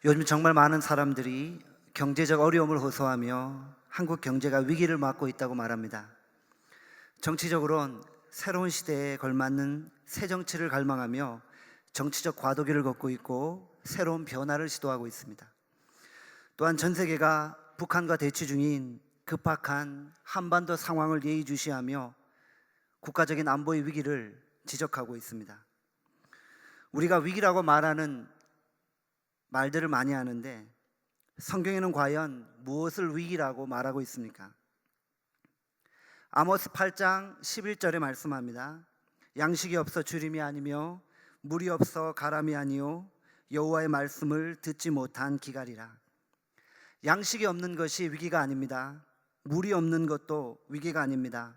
요즘 정말 많은 사람들이 경제적 어려움을 호소하며 한국 경제가 위기를 맞고 있다고 말합니다. 정치적으로는 새로운 시대에 걸맞는 새 정치를 갈망하며 정치적 과도기를 걷고 있고 새로운 변화를 시도하고 있습니다. 또한 전 세계가 북한과 대치 중인 급박한 한반도 상황을 예의주시하며 국가적인 안보의 위기를 지적하고 있습니다. 우리가 위기라고 말하는 말들을 많이 하는데 성경에는 과연 무엇을 위기라고 말하고 있습니까? 아모스 8장 11절에 말씀합니다. 양식이 없어 주림이 아니며 물이 없어 가람이 아니요 여호와의 말씀을 듣지 못한 기갈이라. 양식이 없는 것이 위기가 아닙니다. 물이 없는 것도 위기가 아닙니다.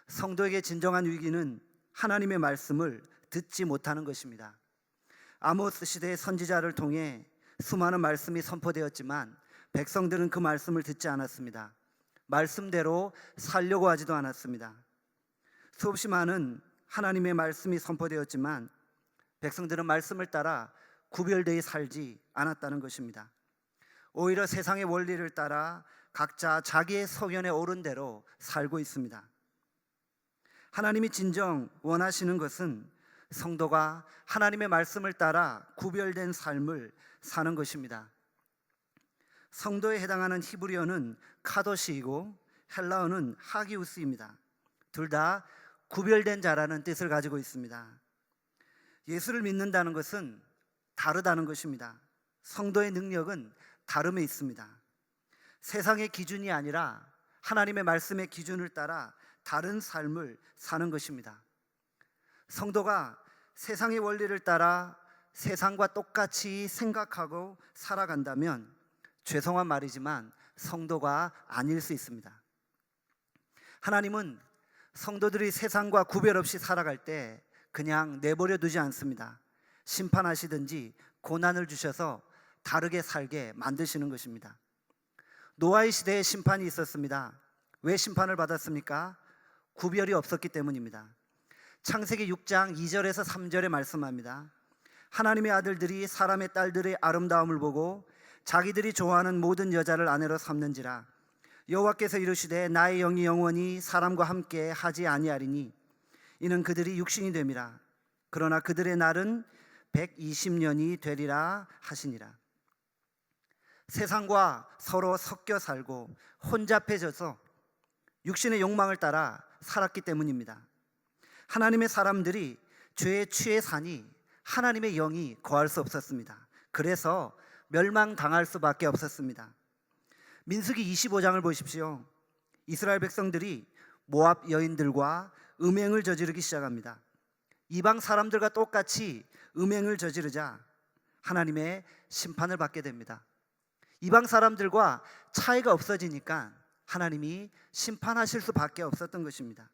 성도에게 진정한 위기는 하나님의 말씀을 듣지 못하는 것입니다. 아모스 시대의 선지자를 통해 수많은 말씀이 선포되었지만 백성들은 그 말씀을 듣지 않았습니다. 말씀대로 살려고 하지도 않았습니다. 수없이 많은 하나님의 말씀이 선포되었지만 백성들은 말씀을 따라 구별되어 살지 않았다는 것입니다. 오히려 세상의 원리를 따라 각자 자기의 소견에 오른 대로 살고 있습니다. 하나님이 진정 원하시는 것은 성도가 하나님의 말씀을 따라 구별된 삶을 사는 것입니다. 성도에 해당하는 히브리어는 카도시이고 헬라어는 하기우스입니다. 둘 다 구별된 자라는 뜻을 가지고 있습니다. 예수를 믿는다는 것은 다르다는 것입니다. 성도의 능력은 다름에 있습니다. 세상의 기준이 아니라 하나님의 말씀의 기준을 따라 다른 삶을 사는 것입니다. 성도가 세상의 원리를 따라 세상과 똑같이 생각하고 살아간다면 죄송한 말이지만 성도가 아닐 수 있습니다. 하나님은 성도들이 세상과 구별 없이 살아갈 때 그냥 내버려 두지 않습니다. 심판하시든지 고난을 주셔서 다르게 살게 만드시는 것입니다. 노아의 시대에 심판이 있었습니다. 왜 심판을 받았습니까? 구별이 없었기 때문입니다. 창세기 6장 2절에서 3절에 말씀합니다. 하나님의 아들들이 사람의 딸들의 아름다움을 보고 자기들이 좋아하는 모든 여자를 아내로 삼는지라. 여호와께서 이르시되 나의 영이 영원히 사람과 함께 하지 아니하리니 이는 그들이 육신이 됨이라. 그러나 그들의 날은 120년이 되리라 하시니라. 세상과 서로 섞여 살고 혼잡해져서 육신의 욕망을 따라 살았기 때문입니다. 하나님의 사람들이 죄에 취해 사니 하나님의 영이 거할 수 없었습니다. 그래서 멸망당할 수밖에 없었습니다. 민수기 25장을 보십시오. 이스라엘 백성들이 모압 여인들과 음행을 저지르기 시작합니다. 이방 사람들과 똑같이 음행을 저지르자 하나님의 심판을 받게 됩니다. 이방 사람들과 차이가 없어지니까 하나님이 심판하실 수밖에 없었던 것입니다.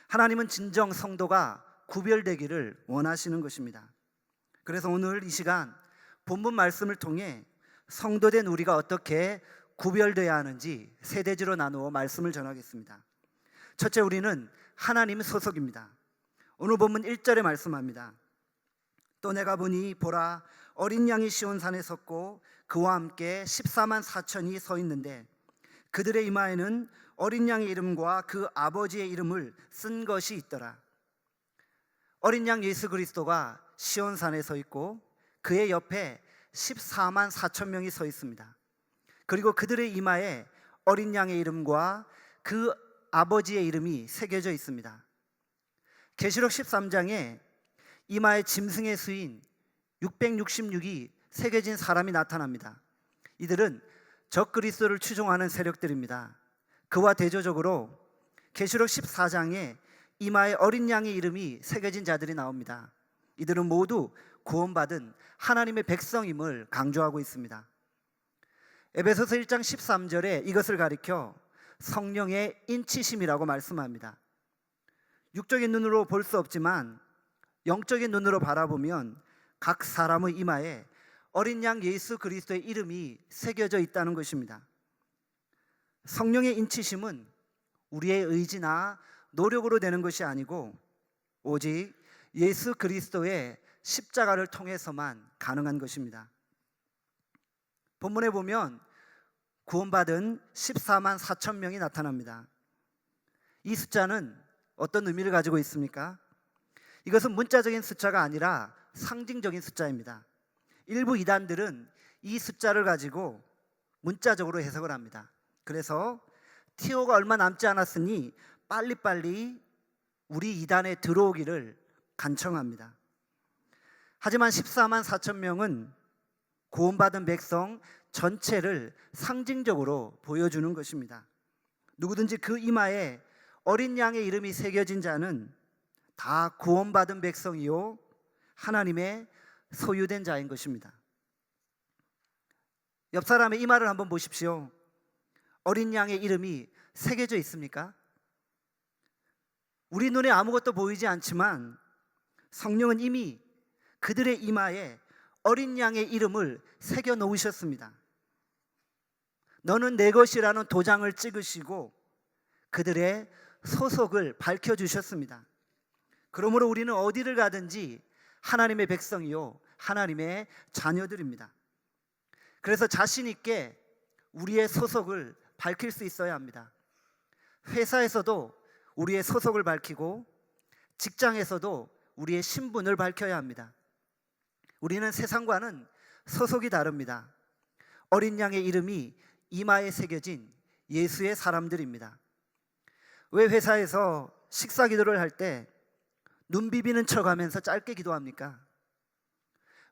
하나님은 진정 성도가 구별되기를 원하시는 것입니다. 그래서 오늘 이 시간 본문 말씀을 통해 성도된 우리가 어떻게 구별되어야 하는지 세 대지로 나누어 말씀을 전하겠습니다. 첫째, 우리는 하나님 소속입니다. 오늘 본문 1절에 말씀합니다. 또 내가 보니 보라 어린 양이 시온산에 섰고 그와 함께 14만 4천이 서 있는데 그들의 이마에는 어린 양의 이름과 그 아버지의 이름을 쓴 것이 있더라. 어린 양 예수 그리스도가 시온산에 서 있고 그의 옆에 14만 4천 명이 서 있습니다. 그리고 그들의 이마에 어린 양의 이름과 그 아버지의 이름이 새겨져 있습니다. 계시록 13장에 이마에 짐승의 수인 666이 새겨진 사람이 나타납니다. 이들은 적그리스도를 추종하는 세력들입니다. 그와 대조적으로 계시록 14장에 이마에 어린 양의 이름이 새겨진 자들이 나옵니다. 이들은 모두 구원받은 하나님의 백성임을 강조하고 있습니다. 에베소서 1장 13절에 이것을 가리켜 성령의 인치심이라고 말씀합니다. 육적인 눈으로 볼 수 없지만 영적인 눈으로 바라보면 각 사람의 이마에 어린 양 예수 그리스도의 이름이 새겨져 있다는 것입니다. 성령의 인치심은 우리의 의지나 노력으로 되는 것이 아니고 오직 예수 그리스도의 십자가를 통해서만 가능한 것입니다. 본문에 보면 구원받은 14만 4천 명이 나타납니다. 이 숫자는 어떤 의미를 가지고 있습니까? 이것은 문자적인 숫자가 아니라 상징적인 숫자입니다. 일부 이단들은 이 숫자를 가지고 문자적으로 해석을 합니다. 그래서 티오가 얼마 남지 않았으니 빨리빨리 우리 이단에 들어오기를 간청합니다. 하지만 14만 4천 명은 구원받은 백성 전체를 상징적으로 보여주는 것입니다. 누구든지 그 이마에 어린 양의 이름이 새겨진 자는 다 구원받은 백성이요 하나님의 소유된 자인 것입니다. 옆 사람의 이마를 한번 보십시오. 어린 양의 이름이 새겨져 있습니까? 우리 눈에 아무것도 보이지 않지만 성령은 이미 그들의 이마에 어린 양의 이름을 새겨 놓으셨습니다. 너는 내 것이라는 도장을 찍으시고 그들의 소속을 밝혀주셨습니다. 그러므로 우리는 어디를 가든지 하나님의 백성이요 하나님의 자녀들입니다. 그래서 자신 있게 우리의 소속을 밝힐 수 있어야 합니다. 회사에서도 우리의 소속을 밝히고 직장에서도 우리의 신분을 밝혀야 합니다. 우리는 세상과는 소속이 다릅니다. 어린 양의 이름이 이마에 새겨진 예수의 사람들입니다. 왜 회사에서 식사 기도를 할 때 눈 비비는 척하면서 짧게 기도합니까?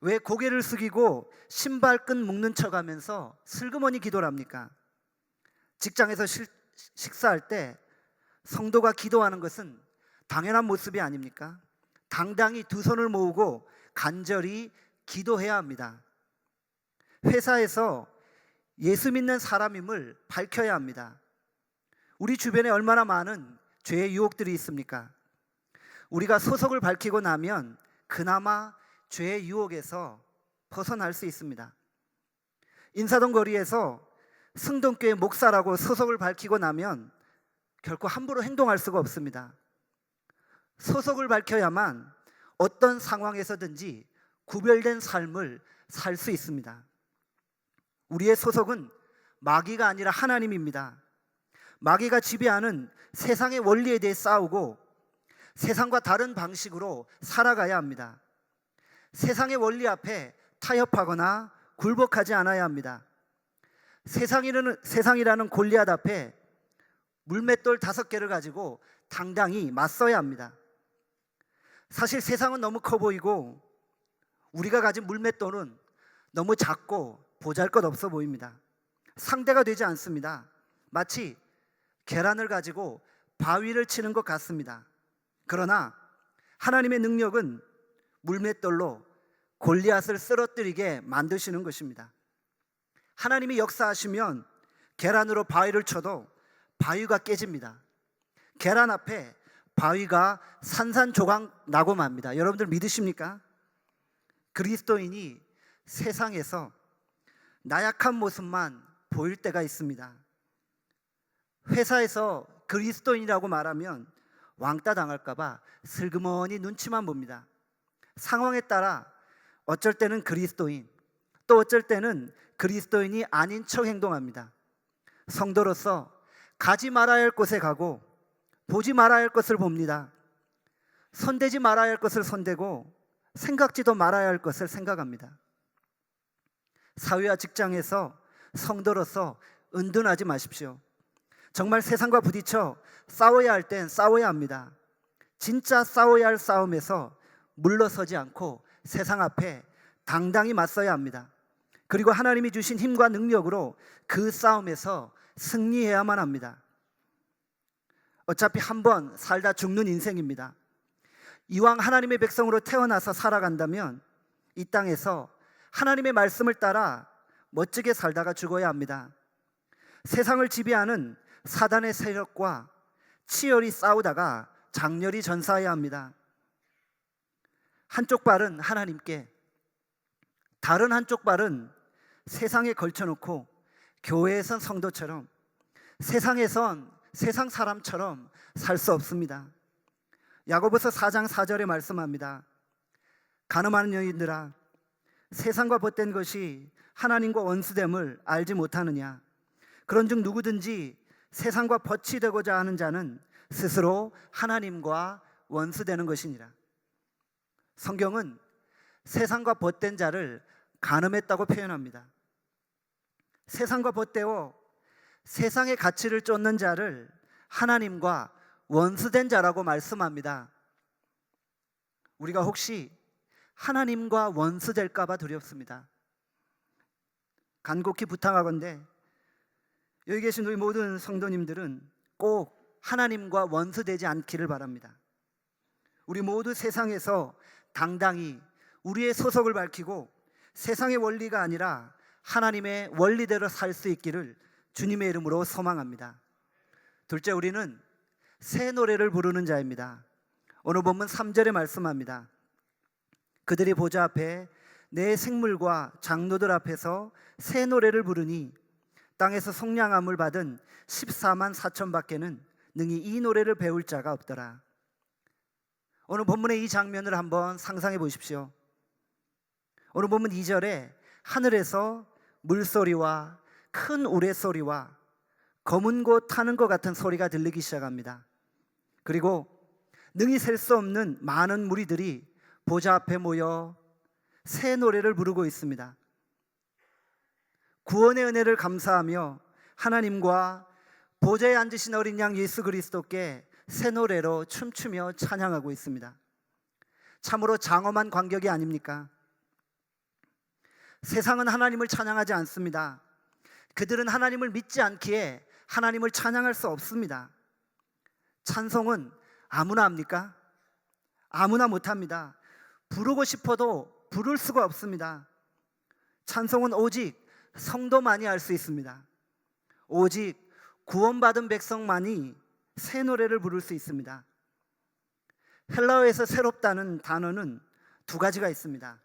왜 고개를 숙이고 신발끈 묶는 척하면서 슬그머니 기도를 합니까? 직장에서 식사할 때 성도가 기도하는 것은 당연한 모습이 아닙니까? 당당히 두 손을 모으고 간절히 기도해야 합니다. 회사에서 예수 믿는 사람임을 밝혀야 합니다. 우리 주변에 얼마나 많은 죄의 유혹들이 있습니까? 우리가 소속을 밝히고 나면 그나마 죄의 유혹에서 벗어날 수 있습니다. 인사동 거리에서 승동교회 목사라고 소속을 밝히고 나면 결코 함부로 행동할 수가 없습니다. 소속을 밝혀야만 어떤 상황에서든지 구별된 삶을 살 수 있습니다. 우리의 소속은 마귀가 아니라 하나님입니다. 마귀가 지배하는 세상의 원리에 대해 싸우고 세상과 다른 방식으로 살아가야 합니다. 세상의 원리 앞에 타협하거나 굴복하지 않아야 합니다. 세상이라는 골리앗 앞에 물맷돌 5개를 가지고 당당히 맞서야 합니다. 사실 세상은 너무 커 보이고 우리가 가진 물맷돌은 너무 작고 보잘것없어 보입니다. 상대가 되지 않습니다. 마치 계란을 가지고 바위를 치는 것 같습니다. 그러나 하나님의 능력은 물맷돌로 골리앗을 쓰러뜨리게 만드시는 것입니다. 하나님이 역사하시면 계란으로 바위를 쳐도 바위가 깨집니다. 계란 앞에 바위가 산산조각 나고 맙니다. 여러분들 믿으십니까? 그리스도인이 세상에서 나약한 모습만 보일 때가 있습니다. 회사에서 그리스도인이라고 말하면 왕따 당할까봐 슬그머니 눈치만 봅니다. 상황에 따라 어쩔 때는 그리스도인, 또 어쩔 때는 그리스도인이 아닌 척 행동합니다. 성도로서 가지 말아야 할 곳에 가고 보지 말아야 할 것을 봅니다. 손대지 말아야 할 것을 손대고 생각지도 말아야 할 것을 생각합니다. 사회와 직장에서 성도로서 은둔하지 마십시오. 정말 세상과 부딪혀 싸워야 할 땐 싸워야 합니다. 진짜 싸워야 할 싸움에서 물러서지 않고 세상 앞에 당당히 맞서야 합니다. 그리고 하나님이 주신 힘과 능력으로 그 싸움에서 승리해야만 합니다. 어차피 한 번 살다 죽는 인생입니다. 이왕 하나님의 백성으로 태어나서 살아간다면 이 땅에서 하나님의 말씀을 따라 멋지게 살다가 죽어야 합니다. 세상을 지배하는 사단의 세력과 치열히 싸우다가 장렬히 전사해야 합니다. 한쪽 발은 하나님께, 다른 한쪽 발은 세상에 걸쳐놓고 교회에선 성도처럼, 세상에선 세상 사람처럼 살 수 없습니다. 야고보서 4장 4절에 말씀합니다. 가늠하는 여인들아, 세상과 벗된 것이 하나님과 원수됨을 알지 못하느냐? 그런즉 누구든지 세상과 벗이 되고자 하는 자는 스스로 하나님과 원수되는 것이니라. 성경은 세상과 벗된 자를 간음했다고 표현합니다. 세상과 벗되어 세상의 가치를 쫓는 자를 하나님과 원수된 자라고 말씀합니다. 우리가 혹시 하나님과 원수될까 봐 두렵습니다. 간곡히 부탁하건대 여기 계신 우리 모든 성도님들은 꼭 하나님과 원수되지 않기를 바랍니다. 우리 모두 세상에서 당당히 우리의 소속을 밝히고 세상의 원리가 아니라 하나님의 원리대로 살 수 있기를 주님의 이름으로 소망합니다. 둘째, 우리는 새 노래를 부르는 자입니다. 오늘 본문 3절에 말씀합니다. 그들이 보좌 앞에 내 생물과 장로들 앞에서 새 노래를 부르니 땅에서 속량함을 받은 14만 4천 밖에는 능히 이 노래를 배울 자가 없더라. 오늘 본문의 이 장면을 한번 상상해 보십시오. 오늘 본문 2절에 하늘에서 물소리와 큰 우레소리와 검은 고 타는 것 같은 소리가 들리기 시작합니다. 그리고 능히 셀 수 없는 많은 무리들이 보좌 앞에 모여 새 노래를 부르고 있습니다. 구원의 은혜를 감사하며 하나님과 보좌에 앉으신 어린 양 예수 그리스도께 새 노래로 춤추며 찬양하고 있습니다. 참으로 장엄한 광경이 아닙니까? 세상은 하나님을 찬양하지 않습니다. 그들은 하나님을 믿지 않기에 하나님을 찬양할 수 없습니다. 찬송은 아무나 합니까? 아무나 못합니다. 부르고 싶어도 부를 수가 없습니다. 찬송은 오직 성도만이 할 수 있습니다. 오직 구원받은 백성만이 새 노래를 부를 수 있습니다. 헬라어에서 새롭다는 단어는 두 가지가 있습니다.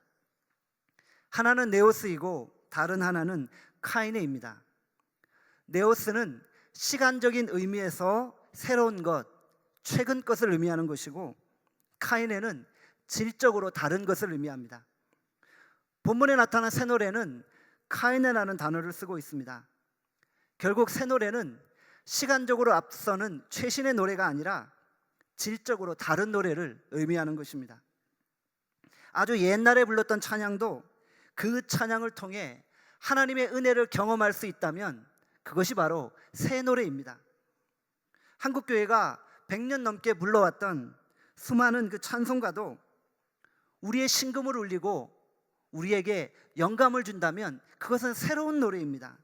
하나는 네오스이고 다른 하나는 카이네입니다. 네오스는 시간적인 의미에서 새로운 것, 최근 것을 의미하는 것이고, 카이네는 질적으로 다른 것을 의미합니다. 본문에 나타난 새 노래는 카이네라는 단어를 쓰고 있습니다. 결국 새 노래는 시간적으로 앞서는 최신의 노래가 아니라 질적으로 다른 노래를 의미하는 것입니다. 아주 옛날에 불렀던 찬양도 그 찬양을 통해 하나님의 은혜를 경험할 수 있다면 그것이 바로 새 노래입니다. 한국교회가 100년 넘게 불러왔던 수많은 그 찬송가도 우리의 심금을 울리고 우리에게 영감을 준다면 그것은 새로운 노래입니다.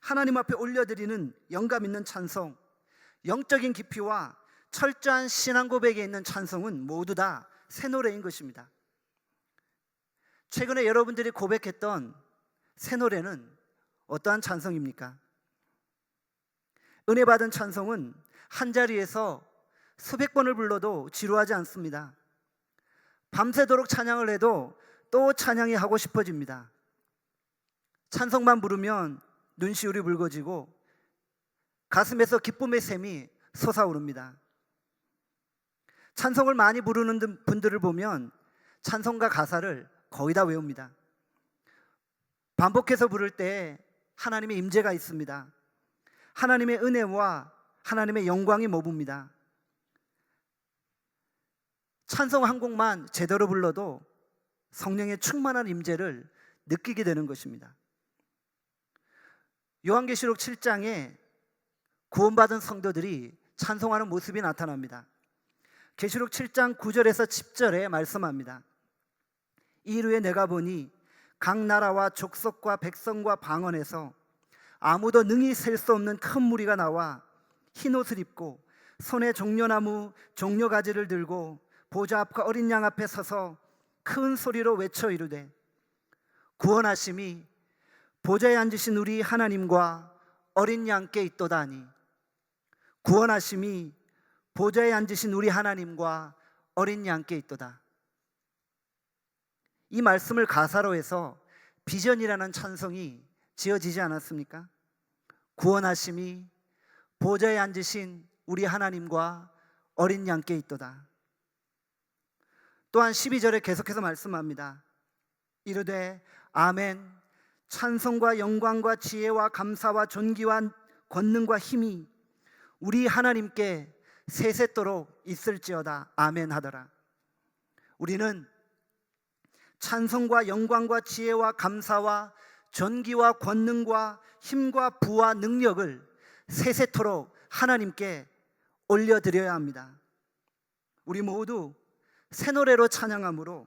하나님 앞에 올려드리는 영감 있는 찬송, 영적인 깊이와 철저한 신앙 고백에 있는 찬송은 모두 다 새 노래인 것입니다. 최근에 여러분들이 고백했던 새 노래는 어떠한 찬송입니까? 은혜 받은 찬송은 한 자리에서 수백 번을 불러도 지루하지 않습니다. 밤새도록 찬양을 해도 또 찬양이 하고 싶어집니다. 찬송만 부르면 눈시울이 붉어지고 가슴에서 기쁨의 샘이 솟아오릅니다. 찬송을 많이 부르는 분들을 보면 찬송가 가사를 거의 다 외웁니다. 반복해서 부를 때 하나님의 임재가 있습니다. 하나님의 은혜와 하나님의 영광이 머뭅니다. 찬송 한 곡만 제대로 불러도 성령의 충만한 임재를 느끼게 되는 것입니다. 요한계시록 7장에 구원받은 성도들이 찬송하는 모습이 나타납니다. 계시록 7장 9절에서 10절에 말씀합니다. 이후에 내가 보니 각 나라와 족속과 백성과 방언에서 아무도 능히 셀 수 없는 큰 무리가 나와 흰 옷을 입고 손에 종려나무 종려가지를 들고 보좌 앞과 어린 양 앞에 서서 큰 소리로 외쳐 이르되 구원하심이 보좌에 앉으신 우리 하나님과 어린 양께 있도다 하니, 구원하심이 보좌에 앉으신 우리 하나님과 어린 양께 있도다. 이 말씀을 가사로 해서 비전이라는 찬송이 지어지지 않았습니까? 구원하심이 보좌에 앉으신 우리 하나님과 어린 양께 있도다. 또한 12절에 계속해서 말씀합니다. 이르되 아멘, 찬송과 영광과 지혜와 감사와 존귀와 권능과 힘이 우리 하나님께 세세토록 있을지어다. 아멘 하더라. 우리는 찬송과 영광과 지혜와 감사와 존귀와 권능과 힘과 부와 능력을 세세토록 하나님께 올려드려야 합니다. 우리 모두 새 노래로 찬양함으로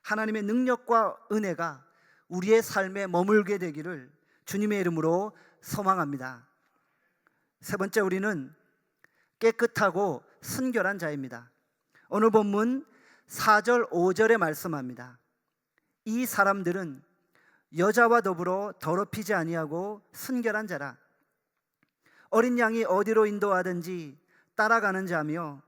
하나님의 능력과 은혜가 우리의 삶에 머물게 되기를 주님의 이름으로 소망합니다. 세 번째, 우리는 깨끗하고 순결한 자입니다. 오늘 본문 4절 5절에 말씀합니다. 이 사람들은 여자와 더불어 더럽히지 아니하고 순결한 자라. 어린 양이 어디로 인도하든지 따라가는 자며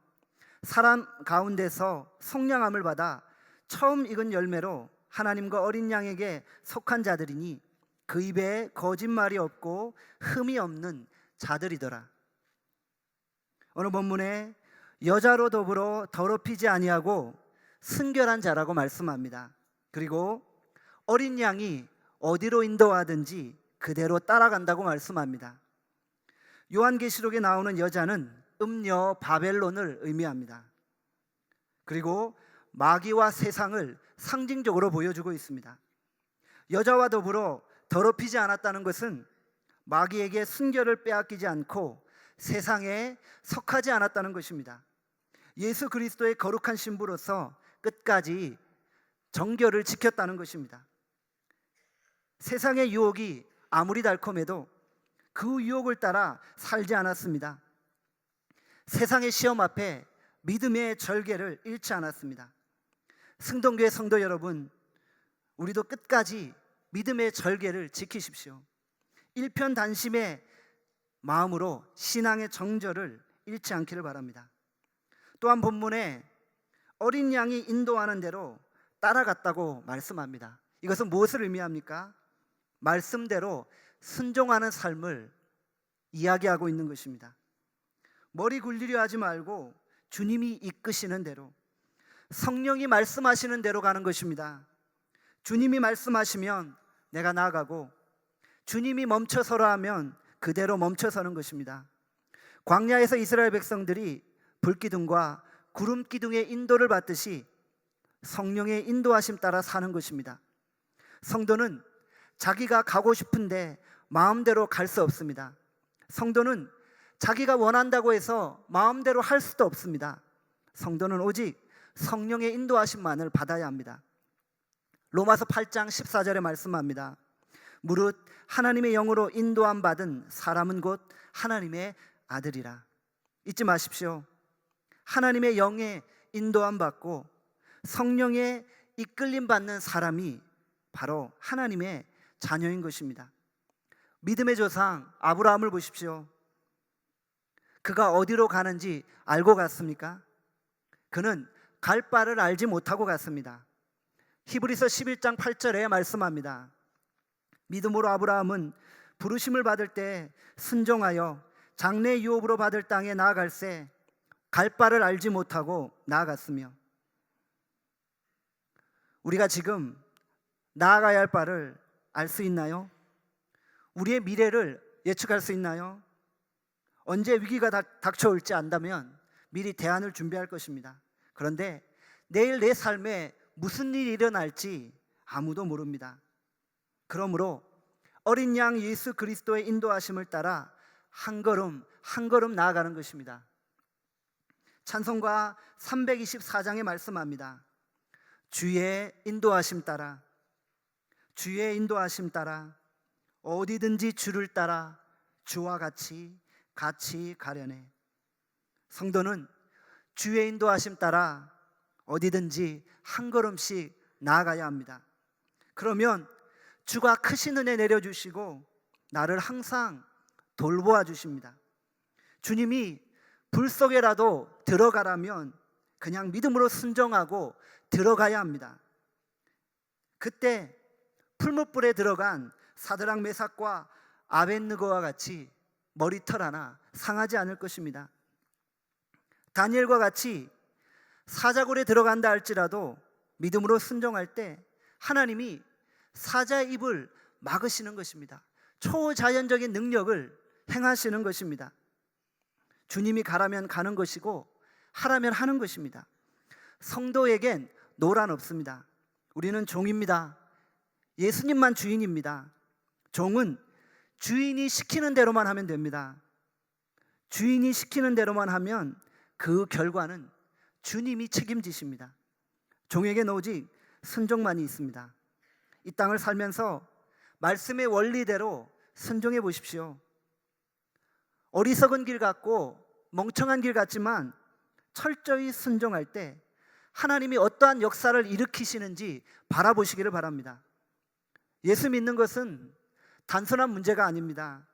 사람 가운데서 속량함을 받아 처음 익은 열매로 하나님과 어린 양에게 속한 자들이니 그 입에 거짓말이 없고 흠이 없는 자들이더라. 오늘 본문에 여자로 더불어 더럽히지 아니하고 순결한 자라고 말씀합니다. 그리고 어린 양이 어디로 인도하든지 그대로 따라간다고 말씀합니다. 요한계시록에 나오는 여자는 음녀 바벨론을 의미합니다. 그리고 마귀와 세상을 상징적으로 보여주고 있습니다. 여자와 더불어 더럽히지 않았다는 것은 마귀에게 순결을 빼앗기지 않고 세상에 속하지 않았다는 것입니다. 예수 그리스도의 거룩한 신부로서 끝까지 정결을 지켰다는 것입니다. 세상의 유혹이 아무리 달콤해도 그 유혹을 따라 살지 않았습니다. 세상의 시험 앞에 믿음의 절개를 잃지 않았습니다. 승동교회 성도 여러분, 우리도 끝까지 믿음의 절개를 지키십시오. 일편단심의 마음으로 신앙의 정절을 잃지 않기를 바랍니다. 또한 본문에 어린 양이 인도하는 대로 따라갔다고 말씀합니다. 이것은 무엇을 의미합니까? 말씀대로 순종하는 삶을 이야기하고 있는 것입니다. 머리 굴리려 하지 말고 주님이 이끄시는 대로, 성령이 말씀하시는 대로 가는 것입니다. 주님이 말씀하시면 내가 나아가고 주님이 멈춰서라 하면 그대로 멈춰서는 것입니다. 광야에서 이스라엘 백성들이 불기둥과 구름기둥의 인도를 받듯이 성령의 인도하심 따라 사는 것입니다. 성도는 자기가 가고 싶은데 마음대로 갈 수 없습니다. 성도는 자기가 원한다고 해서 마음대로 할 수도 없습니다. 성도는 오직 성령의 인도하심만을 받아야 합니다. 로마서 8장 14절에 말씀합니다. 무릇 하나님의 영으로 인도함 받은 사람은 곧 하나님의 아들이라. 잊지 마십시오. 하나님의 영에 인도함 받고 성령의 이끌림 받는 사람이 바로 하나님의 자녀인 것입니다. 믿음의 조상 아브라함을 보십시오. 그가 어디로 가는지 알고 갔습니까? 그는 갈 바를 알지 못하고 갔습니다. 히브리서 11장 8절에 말씀합니다. 믿음으로 아브라함은 부르심을 받을 때 순종하여 장래 유업으로 받을 땅에 나아갈새 갈 바를 알지 못하고 나아갔으며, 우리가 지금 나아가야 할 바를 알 수 있나요? 우리의 미래를 예측할 수 있나요? 언제 위기가 닥쳐올지 안다면 미리 대안을 준비할 것입니다. 그런데 내일 내 삶에 무슨 일이 일어날지 아무도 모릅니다. 그러므로 어린 양 예수 그리스도의 인도하심을 따라 한 걸음 한 걸음 나아가는 것입니다. 찬송가 324장에 말씀합니다. 주의 인도하심 따라, 주의 인도하심 따라 어디든지 주를 따라 주와 같이 가려네. 성도는 주의 인도하심 따라 어디든지 한 걸음씩 나아가야 합니다. 그러면 주가 크신 은혜 내려주시고 나를 항상 돌보아 주십니다. 주님이 불 속에라도 들어가라면 그냥 믿음으로 순종하고 들어가야 합니다. 그때 풀무불에 들어간 사드락 메삭과 아벳느고와 같이 머리털 하나 상하지 않을 것입니다. 다니엘과 같이 사자굴에 들어간다 할지라도 믿음으로 순종할 때 하나님이 사자 입을 막으시는 것입니다. 초자연적인 능력을 행하시는 것입니다. 주님이 가라면 가는 것이고 하라면 하는 것입니다. 성도에겐 노란 없습니다. 우리는 종입니다. 예수님만 주인입니다. 종은 주인이 시키는 대로만 하면 됩니다. 주인이 시키는 대로만 하면 그 결과는 주님이 책임지십니다. 종에게는 오직 순종만이 있습니다. 이 땅을 살면서 말씀의 원리대로 순종해 보십시오. 어리석은 길 같고 멍청한 길 같지만 철저히 순종할 때 하나님이 어떠한 역사를 일으키시는지 바라보시기를 바랍니다. 예수 믿는 것은 단순한 문제가 아닙니다.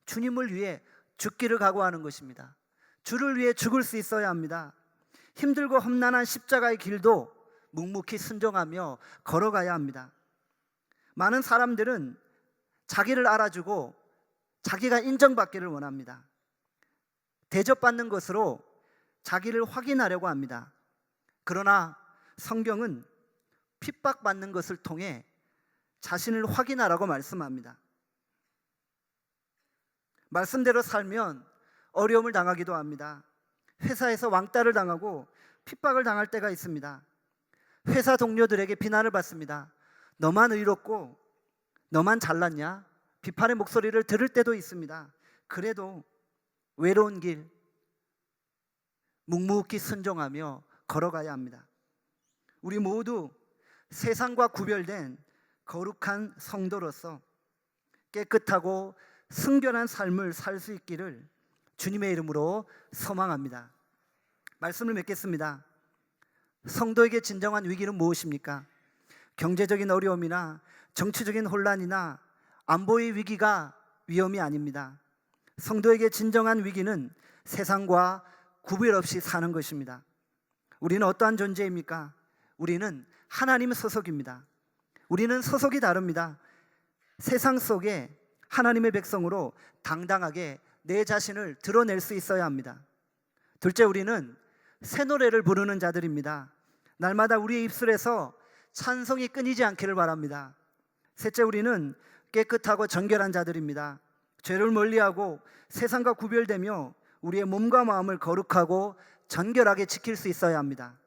주님을 위해 죽기를 각오하는 것입니다. 주를 위해 죽을 수 있어야 합니다. 힘들고 험난한 십자가의 길도 묵묵히 순종하며 걸어가야 합니다. 많은 사람들은 자기를 알아주고 자기가 인정받기를 원합니다. 대접받는 것으로 자기를 확인하려고 합니다. 그러나 성경은 핍박받는 것을 통해 자신을 확인하라고 말씀합니다. 말씀대로 살면 어려움을 당하기도 합니다. 회사에서 왕따를 당하고 핍박을 당할 때가 있습니다. 회사 동료들에게 비난을 받습니다. 너만 의롭고 너만 잘났냐? 비판의 목소리를 들을 때도 있습니다. 그래도 외로운 길 묵묵히 순종하며 걸어가야 합니다. 우리 모두 세상과 구별된 거룩한 성도로서 깨끗하고 순결한 삶을 살 수 있기를 주님의 이름으로 소망합니다. 말씀을 맺겠습니다. 성도에게 진정한 위기는 무엇입니까? 경제적인 어려움이나 정치적인 혼란이나 안보의 위기가 위험이 아닙니다. 성도에게 진정한 위기는 세상과 구별 없이 사는 것입니다. 우리는 어떠한 존재입니까? 우리는 하나님의 소속입니다. 우리는 소속이 다릅니다. 세상 속에 하나님의 백성으로 당당하게 내 자신을 드러낼 수 있어야 합니다. 둘째, 우리는 새 노래를 부르는 자들입니다. 날마다 우리의 입술에서 찬송이 끊이지 않기를 바랍니다. 셋째, 우리는 깨끗하고 정결한 자들입니다. 죄를 멀리하고 세상과 구별되며 우리의 몸과 마음을 거룩하고 정결하게 지킬 수 있어야 합니다.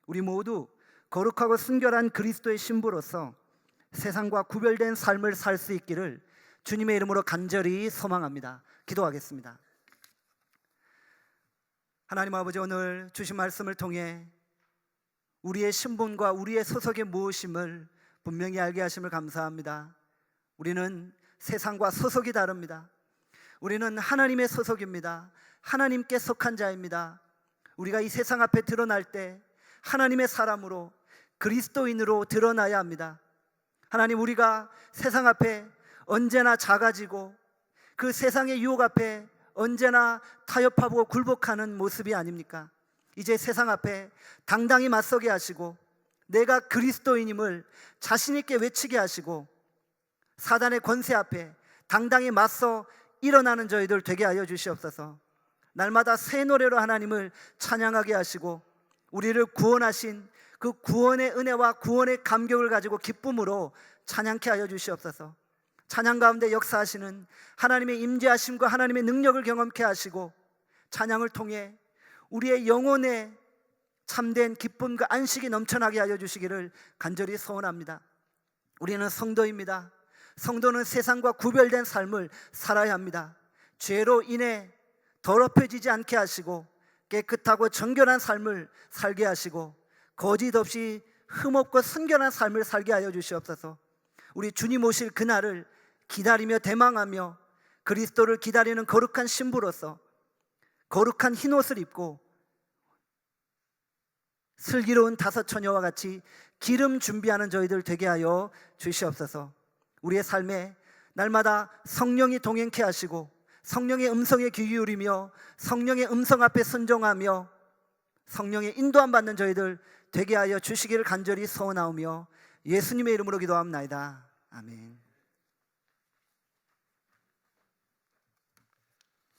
우리 모두 거룩하고 순결한 그리스도의 신부로서 세상과 구별된 삶을 살 수 있기를 주님의 이름으로 간절히 소망합니다. 기도하겠습니다. 하나님 아버지, 오늘 주신 말씀을 통해 우리의 신분과 우리의 소속이 무엇임을 분명히 알게 하심을 감사합니다. 우리는 세상과 소속이 다릅니다. 우리는 하나님의 소속입니다. 하나님께 속한 자입니다. 우리가 이 세상 앞에 드러날 때 하나님의 사람으로 그리스도인으로 드러나야 합니다. 하나님, 우리가 세상 앞에 언제나 작아지고 그 세상의 유혹 앞에 언제나 타협하고 굴복하는 모습이 아닙니까? 이제 세상 앞에 당당히 맞서게 하시고 내가 그리스도인임을 자신 있게 외치게 하시고 사단의 권세 앞에 당당히 맞서 일어나는 저희들 되게 하여 주시옵소서. 날마다 새 노래로 하나님을 찬양하게 하시고 우리를 구원하신 그 구원의 은혜와 구원의 감격을 가지고 기쁨으로 찬양케 하여 주시옵소서. 찬양 가운데 역사하시는 하나님의 임재하심과 하나님의 능력을 경험케 하시고 찬양을 통해 우리의 영혼에 참된 기쁨과 안식이 넘쳐나게 하여 주시기를 간절히 소원합니다. 우리는 성도입니다. 성도는 세상과 구별된 삶을 살아야 합니다. 죄로 인해 더럽혀지지 않게 하시고 깨끗하고 정결한 삶을 살게 하시고 거짓 없이 흠없고 순결한 삶을 살게 하여 주시옵소서. 우리 주님 오실 그날을 기다리며 대망하며 그리스도를 기다리는 거룩한 신부로서 거룩한 흰옷을 입고 슬기로운 다섯 처녀와 같이 기름 준비하는 저희들 되게 하여 주시옵소서. 우리의 삶에 날마다 성령이 동행케 하시고 성령의 음성에 귀 기울이며 성령의 음성 앞에 순종하며 성령의 인도함 받는 저희들 되게 하여 주시기를 간절히 소원하오며 예수님의 이름으로 기도합나이다. 아멘.